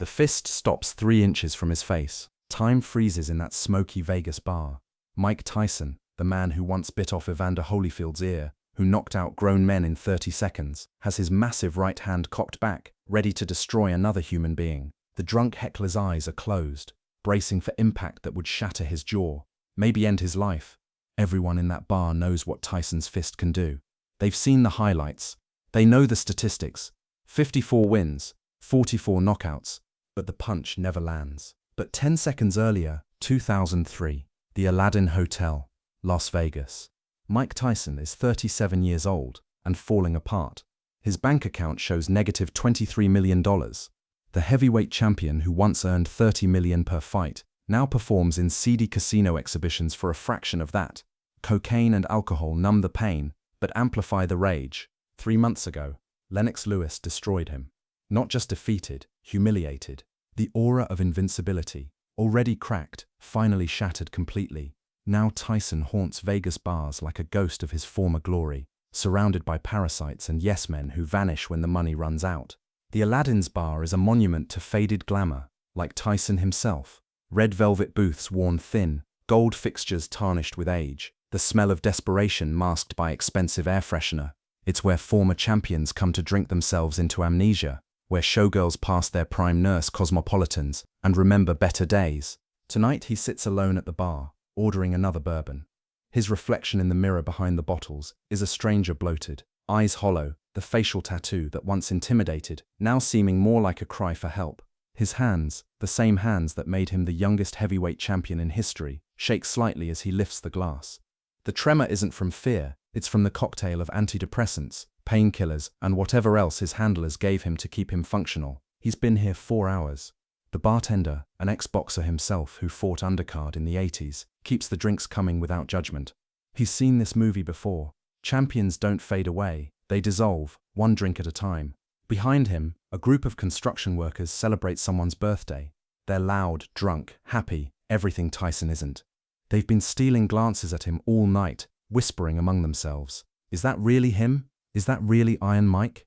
The fist stops 3 inches from his face. Time freezes in that smoky Vegas bar. Mike Tyson, the man who once bit off Evander Holyfield's ear, who knocked out grown men in 30 seconds, has his massive right hand cocked back, ready to destroy another human being. The drunk heckler's eyes are closed, bracing for impact that would shatter his jaw, maybe end his life. Everyone in that bar knows what Tyson's fist can do. They've seen the highlights. They know the statistics. 54 wins, 44 knockouts, but the punch never lands. But 10 seconds earlier, 2003, the Aladdin Hotel, Las Vegas. Mike Tyson is 37 years old and falling apart. His bank account shows negative $23 million. The heavyweight champion who once earned $30 million per fight now performs in seedy casino exhibitions for a fraction of that. Cocaine and alcohol numb the pain, but amplify the rage. 3 months ago, Lennox Lewis destroyed him. Not just defeated, humiliated. The aura of invincibility, already cracked, finally shattered completely. Now Tyson haunts Vegas bars like a ghost of his former glory, surrounded by parasites and yes-men who vanish when the money runs out. The Aladdin's bar is a monument to faded glamour, like Tyson himself. Red velvet booths worn thin, gold fixtures tarnished with age, the smell of desperation masked by expensive air freshener. It's where former champions come to drink themselves into amnesia, where showgirls pass their prime nurse cosmopolitans and remember better days. Tonight he sits alone at the bar, ordering another bourbon. His reflection in the mirror behind the bottles is a stranger bloated, eyes hollow, the facial tattoo that once intimidated, now seeming more like a cry for help. His hands, the same hands that made him the youngest heavyweight champion in history, shake slightly as he lifts the glass. The tremor isn't from fear, it's from the cocktail of antidepressants, painkillers, and whatever else his handlers gave him to keep him functional. He's been here 4 hours. The bartender, an ex-boxer himself who fought undercard in the 80s, keeps the drinks coming without judgment. He's seen this movie before. Champions don't fade away, they dissolve, one drink at a time. Behind him, a group of construction workers celebrate someone's birthday. They're loud, drunk, happy, everything Tyson isn't. They've been stealing glances at him all night, whispering among themselves. Is that really him? Is that really Iron Mike?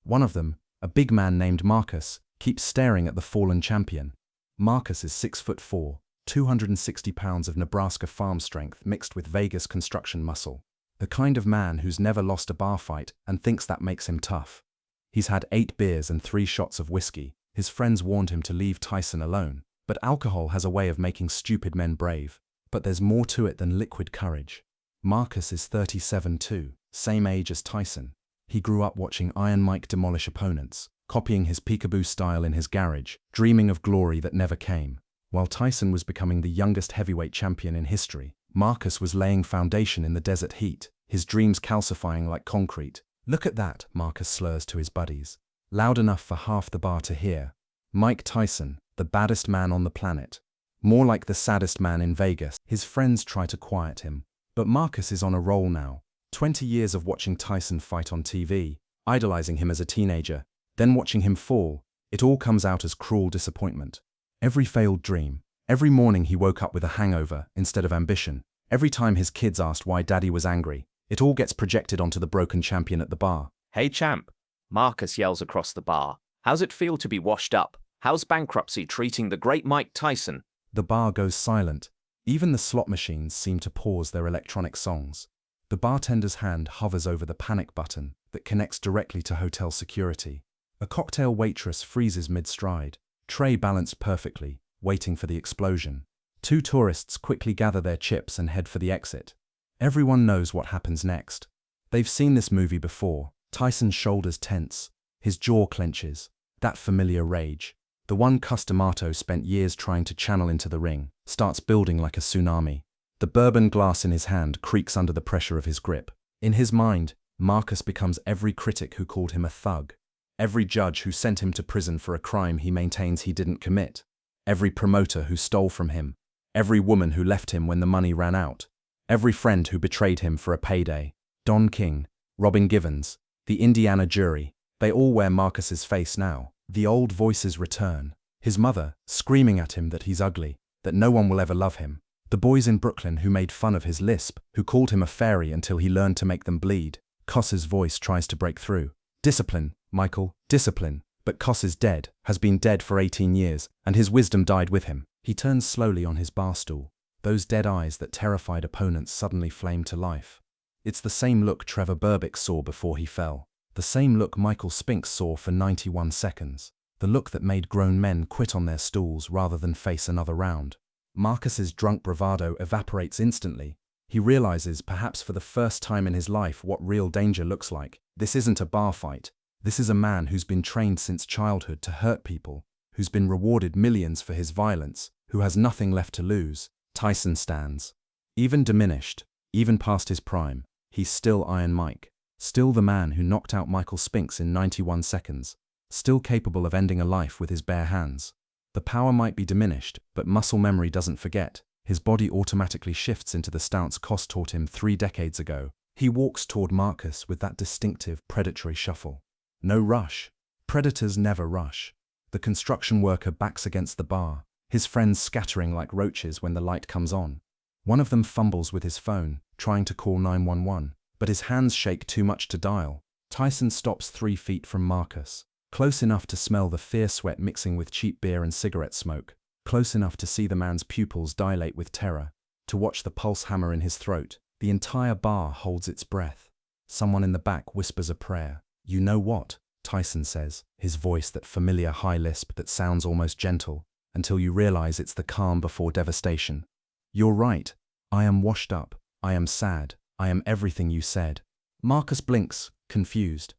One of them, a big man named Marcus, keeps staring at the fallen champion. Marcus is 6'4", 260 pounds of Nebraska farm strength mixed with Vegas construction muscle. The kind of man who's never lost a bar fight and thinks that makes him tough. He's had 8 beers and 3 shots of whiskey. His friends warned him to leave Tyson alone, but alcohol has a way of making stupid men brave. But there's more to it than liquid courage. Marcus is 37 too, same age as Tyson. He grew up watching Iron Mike demolish opponents, copying his peekaboo style in his garage, dreaming of glory that never came. While Tyson was becoming the youngest heavyweight champion in history, Marcus was laying foundation in the desert heat, his dreams calcifying like concrete. Look at that, Marcus slurs to his buddies. Loud enough for half the bar to hear. Mike Tyson, the baddest man on the planet. More like the saddest man in Vegas. His friends try to quiet him. But Marcus is on a roll now. 20 years of watching Tyson fight on TV, idolizing him as a teenager, then watching him fall, it all comes out as cruel disappointment. Every failed dream, every morning he woke up with a hangover instead of ambition, every time his kids asked why daddy was angry, it all gets projected onto the broken champion at the bar. "Hey champ," Marcus yells across the bar. "How's it feel to be washed up? How's bankruptcy treating the great Mike Tyson?" The bar goes silent. Even the slot machines seem to pause their electronic songs. The bartender's hand hovers over the panic button that connects directly to hotel security. A cocktail waitress freezes mid-stride, tray balanced perfectly, waiting for the explosion. 2 tourists quickly gather their chips and head for the exit. Everyone knows what happens next. They've seen this movie before. Tyson's shoulders tense, his jaw clenches. That familiar rage, the one Customato spent years trying to channel into the ring, starts building like a tsunami. The bourbon glass in his hand creaks under the pressure of his grip. In his mind, Marcus becomes every critic who called him a thug, every judge who sent him to prison for a crime he maintains he didn't commit, every promoter who stole from him, every woman who left him when the money ran out, every friend who betrayed him for a payday. Don King, Robin Givens, the Indiana jury, they all wear Marcus's face now. The old voices return. His mother, screaming at him that he's ugly, that no one will ever love him. The boys in Brooklyn who made fun of his lisp, who called him a fairy until he learned to make them bleed. Cuss's voice tries to break through. "Discipline, Michael, discipline." But Cos is dead, has been dead for 18 years, and his wisdom died with him. He turns slowly on his bar stool. Those dead eyes that terrified opponents suddenly flame to life. It's the same look Trevor Berbick saw before he fell. The same look Michael Spinks saw for 91 seconds. The look that made grown men quit on their stools rather than face another round. Marcus's drunk bravado evaporates instantly. He realizes, perhaps for the first time in his life, what real danger looks like. This isn't a bar fight. This is a man who's been trained since childhood to hurt people, who's been rewarded millions for his violence, who has nothing left to lose. Tyson stands. Even diminished, even past his prime, he's still Iron Mike. Still the man who knocked out Michael Spinks in 91 seconds. Still capable of ending a life with his bare hands. The power might be diminished, but muscle memory doesn't forget. His body automatically shifts into the stance Cos taught him 3 decades ago. He walks toward Marcus with that distinctive, predatory shuffle. No rush. Predators never rush. The construction worker backs against the bar, his friends scattering like roaches when the light comes on. One of them fumbles with his phone, trying to call 911, but his hands shake too much to dial. Tyson stops 3 feet from Marcus, close enough to smell the fear sweat mixing with cheap beer and cigarette smoke, close enough to see the man's pupils dilate with terror, to watch the pulse hammer in his throat. The entire bar holds its breath. Someone in the back whispers a prayer. "You know what?" Tyson says, his voice that familiar high lisp that sounds almost gentle, until you realize it's the calm before devastation. "You're right. I am washed up. I am sad. I am everything you said." Marcus blinks, confused.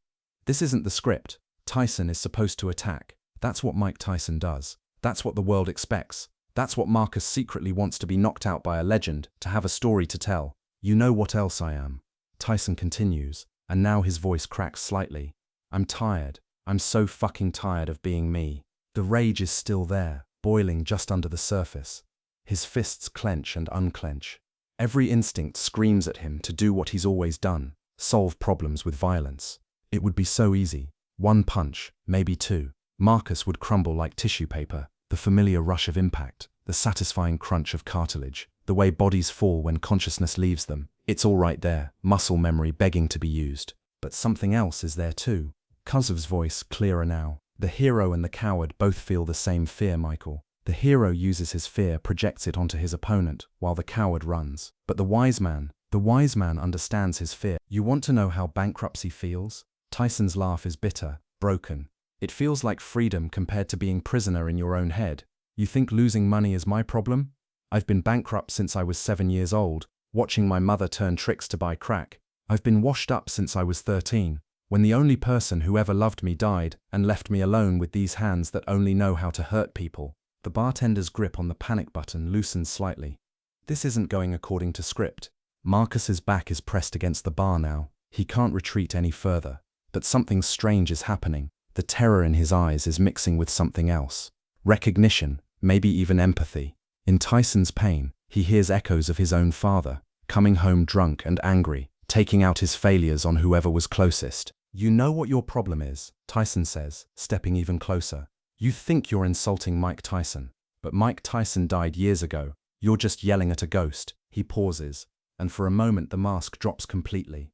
This isn't the script. Tyson is supposed to attack. That's what Mike Tyson does. That's what the world expects. That's what Marcus secretly wants, to be knocked out by a legend, to have a story to tell. "You know what else I am?" Tyson continues, and now his voice cracks slightly. "I'm tired. I'm so fucking tired of being me." The rage is still there, boiling just under the surface. His fists clench and unclench. Every instinct screams at him to do what he's always done, solve problems with violence. It would be so easy. 1 punch, maybe 2. Marcus would crumble like tissue paper, the familiar rush of impact, the satisfying crunch of cartilage, the way bodies fall when consciousness leaves them. It's all right there, muscle memory begging to be used. But something else is there too. Kuzov's voice, clearer now. "The hero and the coward both feel the same fear, Michael. The hero uses his fear, projects it onto his opponent, while the coward runs. But the wise man understands his fear." "You want to know how bankruptcy feels?" Tyson's laugh is bitter, broken. "It feels like freedom compared to being prisoner in your own head. You think losing money is my problem? I've been bankrupt since I was 7 years old, watching my mother turn tricks to buy crack. I've been washed up since I was 13, when the only person who ever loved me died and left me alone with these hands that only know how to hurt people." The bartender's grip on the panic button loosens slightly. This isn't going according to script. Marcus's back is pressed against the bar now. He can't retreat any further. But something strange is happening. The terror in his eyes is mixing with something else. Recognition, maybe even empathy. In Tyson's pain, he hears echoes of his own father, coming home drunk and angry, taking out his failures on whoever was closest. "You know what your problem is," Tyson says, stepping even closer. "You think you're insulting Mike Tyson, but Mike Tyson died years ago. You're just yelling at a ghost." He pauses, and for a moment the mask drops completely.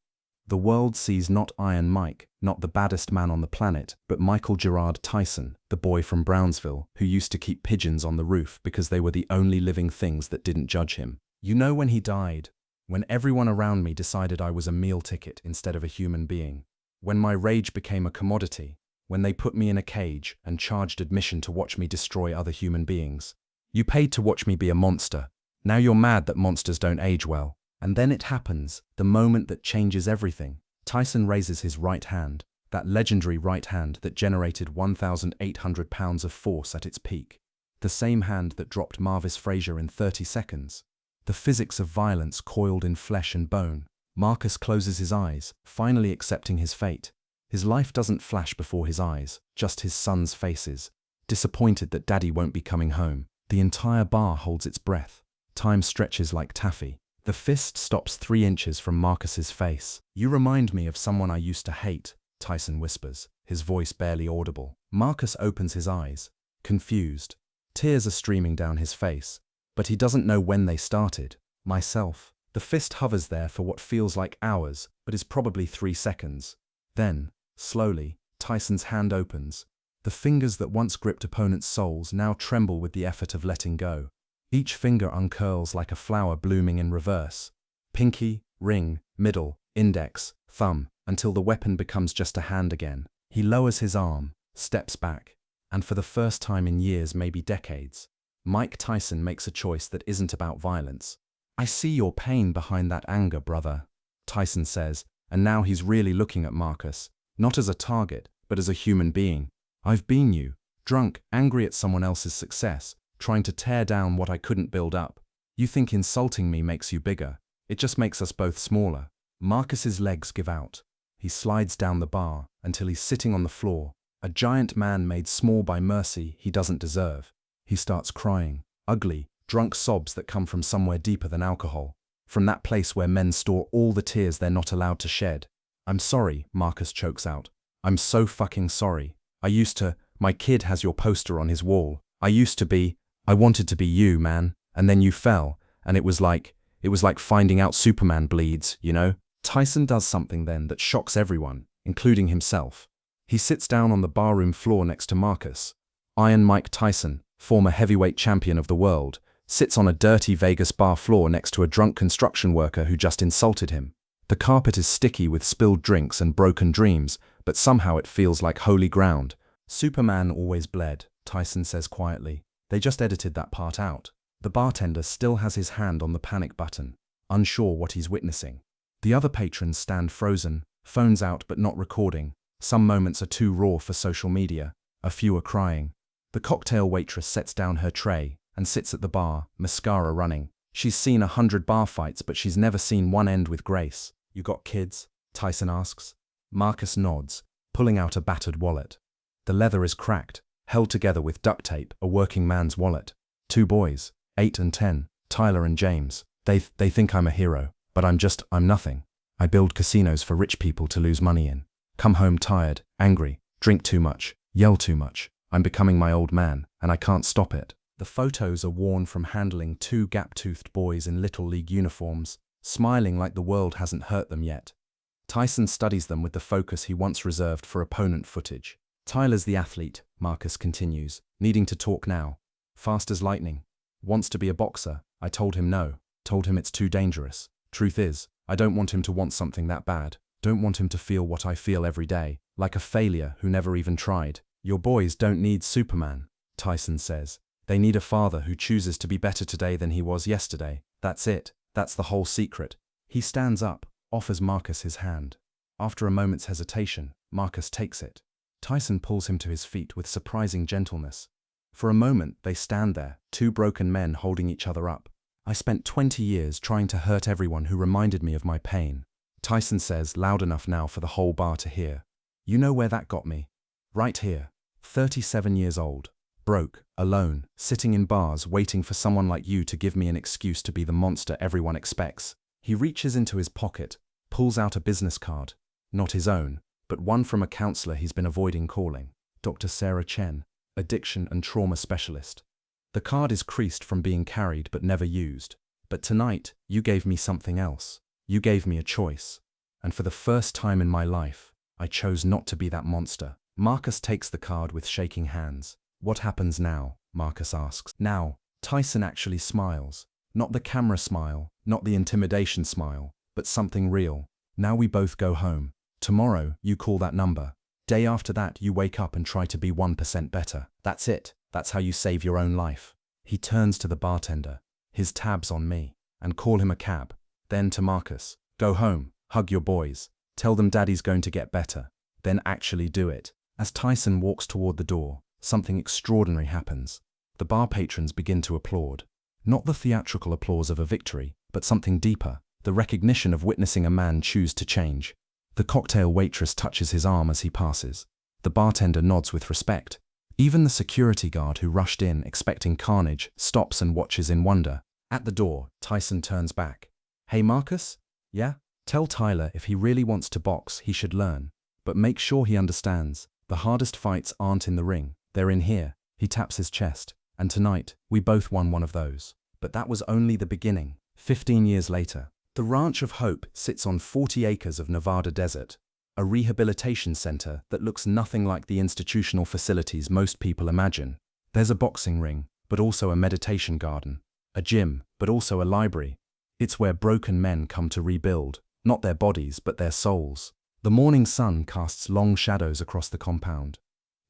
The world sees not Iron Mike, not the baddest man on the planet, but Michael Gerard Tyson, the boy from Brownsville, who used to keep pigeons on the roof because they were the only living things that didn't judge him. "You know when he died? When everyone around me decided I was a meal ticket instead of a human being. When my rage became a commodity. When they put me in a cage and charged admission to watch me destroy other human beings. You paid to watch me be a monster. Now you're mad that monsters don't age well. And then it happens, the moment that changes everything." Tyson raises his right hand, that legendary right hand that generated 1,800 pounds of force at its peak. The same hand that dropped Marvis Frazier in 30 seconds. The physics of violence coiled in flesh and bone. Marcus closes his eyes, finally accepting his fate. His life doesn't flash before his eyes, just his sons' faces, disappointed that daddy won't be coming home. The entire bar holds its breath. Time stretches like taffy. The fist stops 3 inches from Marcus's face. "You remind me of someone I used to hate," Tyson whispers, his voice barely audible. Marcus opens his eyes, confused. Tears are streaming down his face, but he doesn't know when they started. "Myself." The fist hovers there for what feels like hours, but is probably 3 seconds. Then, slowly, Tyson's hand opens. The fingers that once gripped opponents' souls now tremble with the effort of letting go. Each finger uncurls like a flower blooming in reverse. Pinky, ring, middle, index, thumb, until the weapon becomes just a hand again. He lowers his arm, steps back, and for the first time in years, maybe decades, Mike Tyson makes a choice that isn't about violence. "I see your pain behind that anger, brother," Tyson says, and now he's really looking at Marcus, not as a target, but as a human being. "I've been you, drunk, angry at someone else's success, trying to tear down what I couldn't build up. You think insulting me makes you bigger. It just makes us both smaller." Marcus's legs give out. He slides down the bar until he's sitting on the floor, a giant man made small by mercy he doesn't deserve. He starts crying, ugly, drunk sobs that come from somewhere deeper than alcohol, from that place where men store all the tears they're not allowed to shed. "I'm sorry," Marcus chokes out. "I'm so fucking sorry. My kid has your poster on his wall. I wanted to be you, man, and then you fell, and it was like finding out Superman bleeds, you know?" Tyson does something then that shocks everyone, including himself. He sits down on the barroom floor next to Marcus. Iron Mike Tyson, former heavyweight champion of the world, sits on a dirty Vegas bar floor next to a drunk construction worker who just insulted him. The carpet is sticky with spilled drinks and broken dreams, but somehow it feels like holy ground. "Superman always bled," Tyson says quietly. "They just edited that part out." The bartender still has his hand on the panic button, unsure what he's witnessing. The other patrons stand frozen, phones out but not recording. Some moments are too raw for social media, a few are crying. The cocktail waitress sets down her tray and sits at the bar, mascara running. She's seen 100 bar fights, but she's never seen one end with grace. "You got kids?" Tyson asks. Marcus nods, pulling out a battered wallet. The leather is cracked, held together with duct tape, a working man's wallet. "2 boys, 8 and 10, Tyler and James. They think I'm a hero, but I'm nothing. I build casinos for rich people to lose money in. Come home tired, angry, drink too much, yell too much. I'm becoming my old man, and I can't stop it." The photos are worn from handling 2 gap-toothed boys in Little League uniforms, smiling like the world hasn't hurt them yet. Tyson studies them with the focus he once reserved for opponent footage. "Tyler's the athlete," Marcus continues, needing to talk now. "Fast as lightning. Wants to be a boxer. I told him no. Told him it's too dangerous. Truth is, I don't want him to want something that bad. Don't want him to feel what I feel every day, like a failure who never even tried." "Your boys don't need Superman," Tyson says. "They need a father who chooses to be better today than he was yesterday. That's it. That's the whole secret." He stands up, offers Marcus his hand. After a moment's hesitation, Marcus takes it. Tyson pulls him to his feet with surprising gentleness. For a moment, they stand there, 2 broken men holding each other up. "I spent 20 years trying to hurt everyone who reminded me of my pain," Tyson says, loud enough now for the whole bar to hear. "You know where that got me? Right here. 37 years old. Broke, alone, sitting in bars waiting for someone like you to give me an excuse to be the monster everyone expects." He reaches into his pocket, pulls out a business card. Not his own, but one from a counselor he's been avoiding calling. Dr. Sarah Chen, addiction and trauma specialist. The card is creased from being carried but never used. "But tonight, you gave me something else. You gave me a choice. And for the first time in my life, I chose not to be that monster." Marcus takes the card with shaking hands. "What happens now?" Marcus asks. "Now," Tyson actually smiles. Not the camera smile, not the intimidation smile, but something real. "Now we both go home. Tomorrow, you call that number. Day after that, you wake up and try to be 1% better. That's it. That's how you save your own life." He turns to the bartender, his tab's on me, and call him a cab. Then to Marcus, "Go home, hug your boys, tell them daddy's going to get better. Then actually do it." As Tyson walks toward the door, something extraordinary happens. The bar patrons begin to applaud. Not the theatrical applause of a victory, but something deeper, the recognition of witnessing a man choose to change. The cocktail waitress touches his arm as he passes. The bartender nods with respect. Even the security guard who rushed in expecting carnage stops and watches in wonder. At the door, Tyson turns back. "Hey Marcus? Yeah? Tell Tyler if he really wants to box, he should learn. But make sure he understands. The hardest fights aren't in the ring, they're in here." He taps his chest. "And tonight, we both won one of those." But that was only the beginning. 15 years later, the Ranch of Hope sits on 40 acres of Nevada desert. a rehabilitation center that looks nothing like the institutional facilities most people imagine. There's a boxing ring, but also a meditation garden, a gym, but also a library. It's where broken men come to rebuild, not their bodies, but their souls. The morning sun casts long shadows across the compound.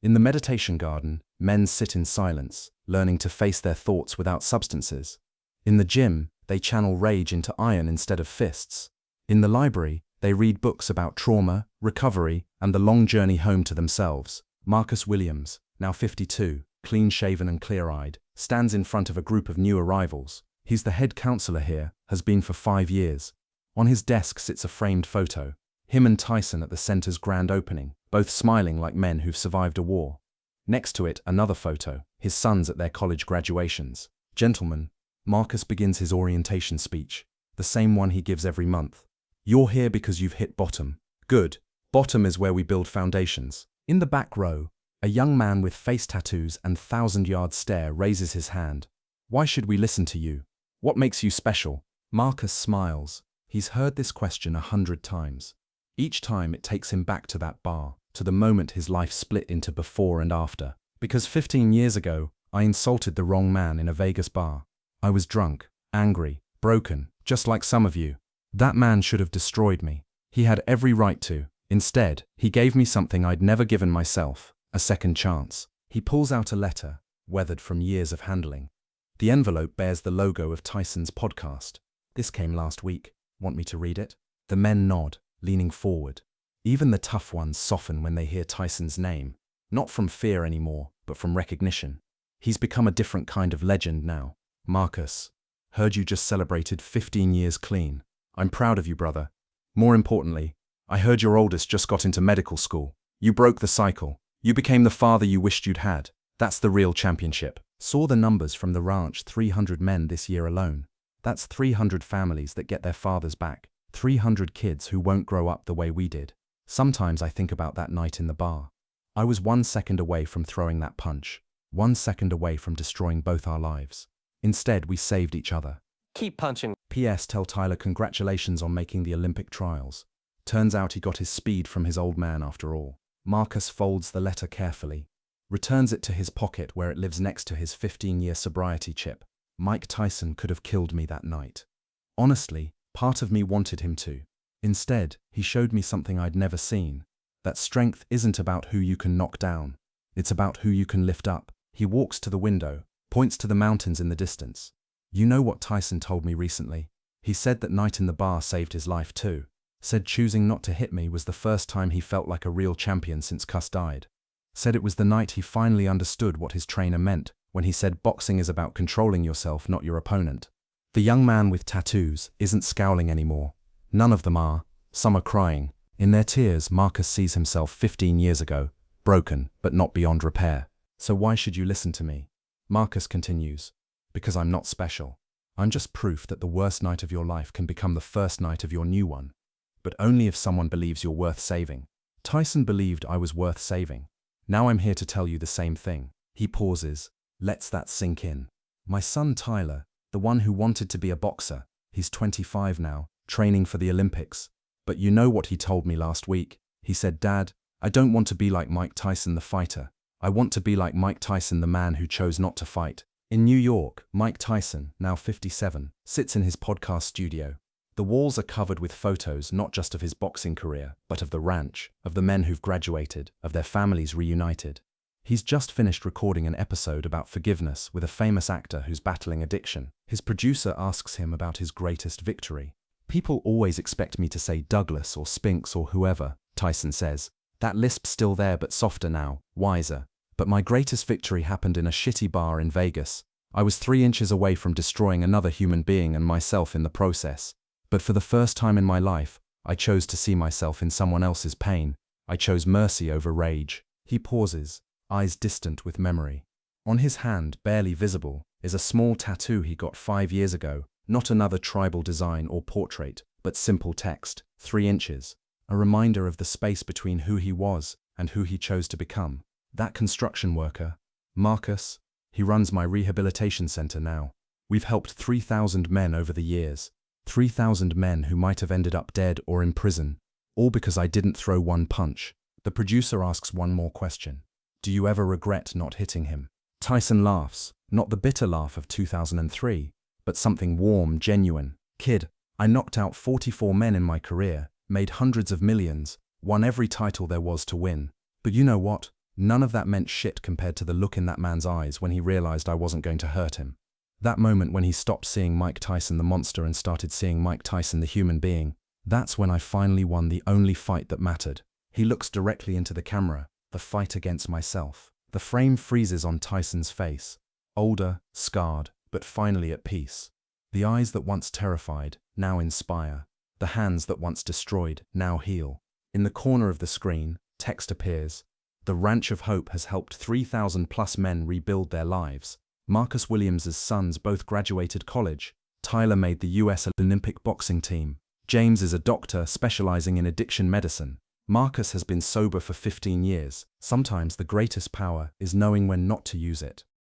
In the meditation garden, men sit in silence, learning to face their thoughts without substances. In the gym, they channel rage into iron instead of fists. In the library, they read books about trauma, recovery, and the long journey home to themselves. Marcus Williams, now 52, clean-shaven and clear-eyed, stands in front of a group of new arrivals. He's the head counselor here, has been for 5 years. On his desk sits a framed photo. Him and Tyson at the center's grand opening, both smiling like men who've survived a war. Next to it, another photo, his sons at their college graduations. Gentlemen, Marcus begins his orientation speech, the same one he gives every month. You're here because you've hit bottom. Good. Bottom is where we build foundations. In the back row, a young man with face tattoos and 1,000-yard stare raises his hand. Why should we listen to you? What makes you special? Marcus smiles. He's heard this question 100 times. Each time it takes him back to that bar, to the moment his life split into before and after. Because 15 years ago, I insulted the wrong man in a Vegas bar. I was drunk, angry, broken, just like some of you. That man should have destroyed me. He had every right to. Instead, he gave me something I'd never given myself, a second chance. He pulls out a letter, weathered from years of handling. The envelope bears the logo of Tyson's podcast. This came last week. Want me to read it? The men nod, leaning forward. Even the tough ones soften when they hear Tyson's name, not from fear anymore, but from recognition. He's become a different kind of legend now. Marcus, heard you just celebrated 15 years clean. I'm proud of you, brother. More importantly, I heard your oldest just got into medical school. You broke the cycle. You became the father you wished you'd had. That's the real championship. Saw the numbers from the ranch, 300 men this year alone. That's 300 families that get their fathers back. 300 kids who won't grow up the way we did. Sometimes I think about that night in the bar. I was 1 second away from throwing that punch. 1 second away from destroying both our lives. Instead, we saved each other. Keep punching. P.S. Tell Tyler congratulations on making the Olympic trials. Turns out he got his speed from his old man after all. Marcus folds the letter carefully, returns it to his pocket where it lives next to his 15-year sobriety chip. Mike Tyson could have killed me that night. Honestly, part of me wanted him to. Instead, he showed me something I'd never seen. That strength isn't about who you can knock down. It's about who you can lift up. He walks to the window, points to the mountains in the distance. You know what Tyson told me recently? He said that night in the bar saved his life too. Said choosing not to hit me was the first time he felt like a real champion since Cuss died. Said it was the night he finally understood what his trainer meant when he said boxing is about controlling yourself, not your opponent. The young man with tattoos isn't scowling anymore. None of them are. Some are crying. In their tears, Marcus sees himself 15 years ago, broken but not beyond repair. So why should you listen to me? Marcus continues. Because I'm not special. I'm just proof that the worst night of your life can become the first night of your new one. But only if someone believes you're worth saving. Tyson believed I was worth saving. Now I'm here to tell you the same thing. He pauses, lets that sink in. My son Tyler, the one who wanted to be a boxer, he's 25 now, training for the Olympics. But you know what he told me last week? He said, Dad, I don't want to be like Mike Tyson the fighter. I want to be like Mike Tyson the man who chose not to fight. In New York, Mike Tyson, now 57, sits in his podcast studio. The walls are covered with photos not just of his boxing career, but of the ranch, of the men who've graduated, of their families reunited. He's just finished recording an episode about forgiveness with a famous actor who's battling addiction. His producer asks him about his greatest victory. People always expect me to say Douglas or Spinks or whoever, Tyson says. That lisp's still there but softer now, wiser. But my greatest victory happened in a shitty bar in Vegas. I was 3 inches away from destroying another human being and myself in the process. But for the first time in my life, I chose to see myself in someone else's pain. I chose mercy over rage. He pauses, eyes distant with memory. On his hand, barely visible, is a small tattoo he got 5 years ago. Not another tribal design or portrait, but simple text, 3 inches. A reminder of the space between who he was and who he chose to become. That construction worker, Marcus, he runs my rehabilitation center now. We've helped 3,000 men over the years. 3,000 men who might have ended up dead or in prison. All because I didn't throw one punch. The producer asks one more question. Do you ever regret not hitting him? Tyson laughs, not the bitter laugh of 2003, but something warm, genuine. Kid, I knocked out 44 men in my career, made hundreds of millions, won every title there was to win. But you know what? None of that meant shit compared to the look in that man's eyes when he realized I wasn't going to hurt him. That moment when he stopped seeing Mike Tyson the monster and started seeing Mike Tyson the human being, that's when I finally won the only fight that mattered. He looks directly into the camera, the fight against myself. The frame freezes on Tyson's face, older, scarred, but finally at peace. The eyes that once terrified, now inspire. The hands that once destroyed, now heal. In the corner of the screen, text appears. The Ranch of Hope has helped 3,000+ men rebuild their lives. Marcus Williams' sons both graduated college. Tyler made the US Olympic boxing team. James is a doctor specializing in addiction medicine. Marcus has been sober for 15 years. Sometimes the greatest power is knowing when not to use it.